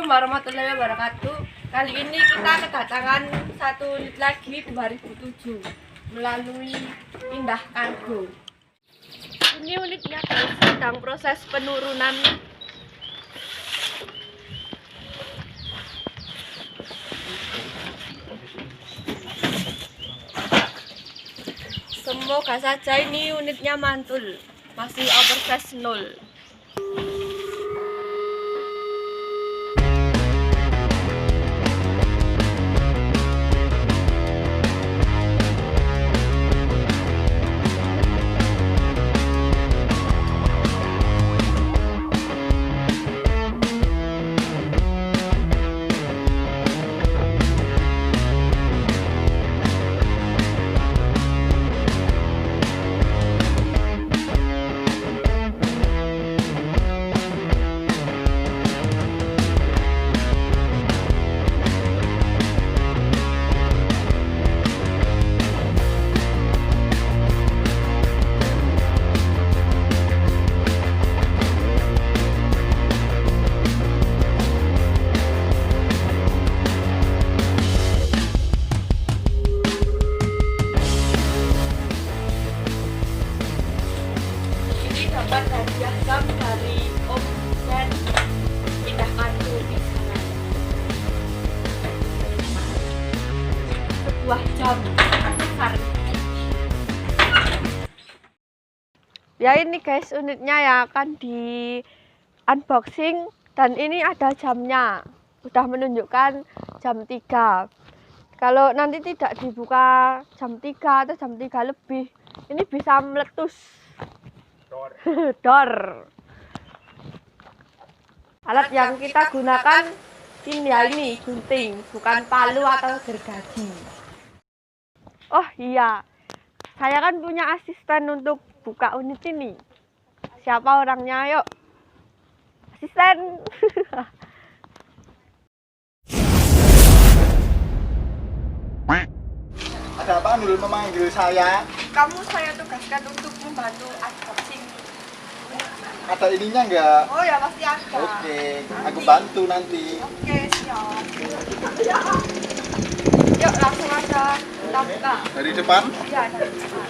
warahmatullahi wabarakatuh. Kali ini kita kedatangan satu unit lagi 2007 melalui Indah Kargo. Ini unitnya guys, sedang proses penurunan. Semoga saja ini unitnya mantul, masih oversize 0. Dapat hadiah jam dari Om Ben Indah Kargo di sana. Sebuah jam besar. Ya ini guys unitnya ya akan di unboxing dan ini ada jamnya. Udah menunjukkan jam 3. Kalau nanti tidak dibuka jam 3 atau jam 3 lebih, ini bisa meletus. Dor. Alat yang kita gunakan ini gunting, bukan palu atau gergaji. Oh iya, saya kan punya asisten untuk buka unit ini. Siapa orangnya? Yuk, asisten. Ada apa Nul memanggil saya? Kamu saya tugaskan untuk membantu unboxing. Ada ininya enggak? Oh ya pasti ada. Oke, Nanti. aku bantu nanti. Oke siap. Yuk langsung aja kita buka. Dari depan? Iya dari depan.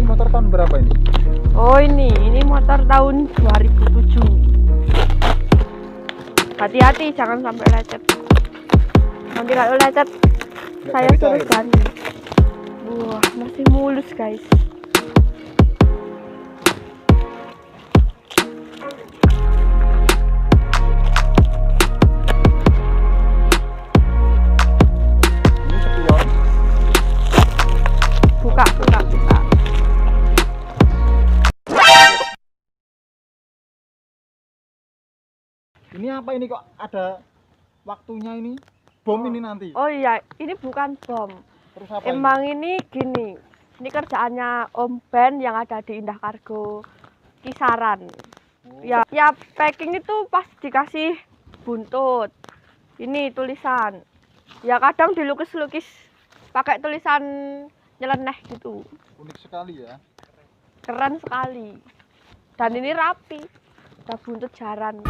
Motor tahun berapa ini? Oh ini motor tahun 2007. Hati-hati jangan sampai lecet. Nanti kalau lecet saya suruh ganti. Wah masih mulus guys. Buka. Ini apa ini kok ada waktunya ini? Bom ini nanti? Oh iya, ini bukan bom. Terus apa Emang ini gini, ini kerjaannya Om Ben yang ada di Indah Kargo Kisaran. Oh. Ya packing itu pas dikasih buntut. Ini tulisan. Ya kadang dilukis-lukis pakai tulisan nyeleneh gitu. Unik sekali ya. Keren sekali. Dan ini rapi. Udah buntut jaran.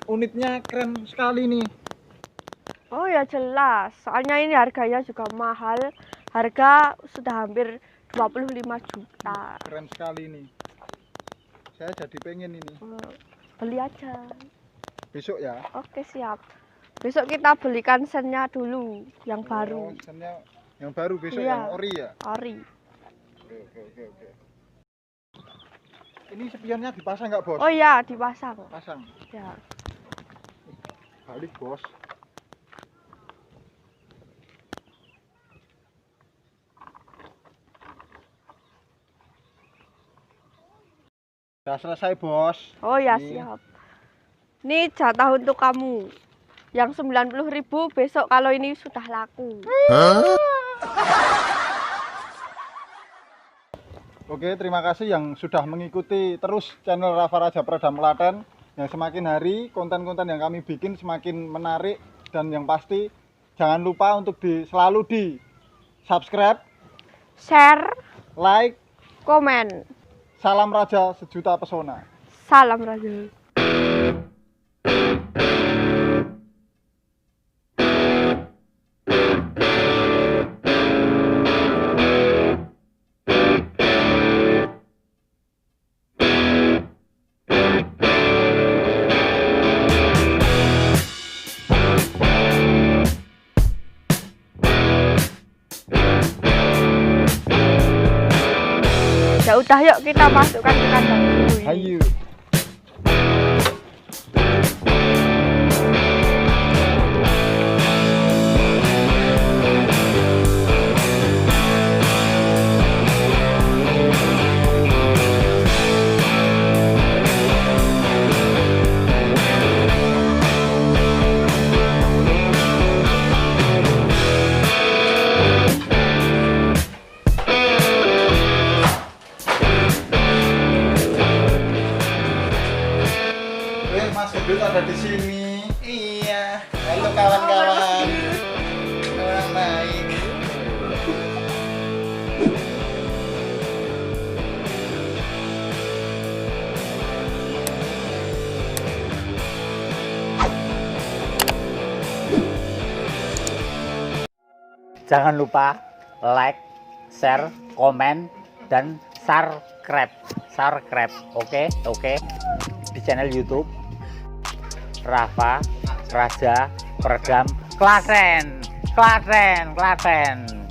Unitnya keren sekali nih. Oh ya jelas. Soalnya ini harganya juga mahal. Harga sudah hampir 25 juta. Keren sekali nih. Saya jadi pengen ini. Beli aja. Besok ya. Oke, siap. Besok kita belikan sennya dulu yang baru. Sennya yang baru besok Iya. yang ori ya. Ori. Oke. Ini spionnya dipasang nggak bos? Oh iya, dipasang. Pasang. Ya. Balik bos. Sudah selesai bos. Oh ya, Ini. siap. Ini jatah untuk kamu. Yang 90.000 besok kalau ini sudah laku. Oke, terima kasih yang sudah mengikuti terus channel Rafa Raja Prada Melaten. Yang semakin hari konten-konten yang kami bikin semakin menarik, dan yang pasti jangan lupa untuk selalu di subscribe, Share, like. komen. Salam Raja sejuta pesona. Salam Raja. Ya udah, yuk kita masukkan ke kandang dulu ini. Hayu. Mas Gendut ada di sini. Iya. Halo kawan-kawan. Kawan baik. Jangan lupa like, share, komen, dan subscribe. Oke. Di channel YouTube Rafa Raja Peredam Klaten.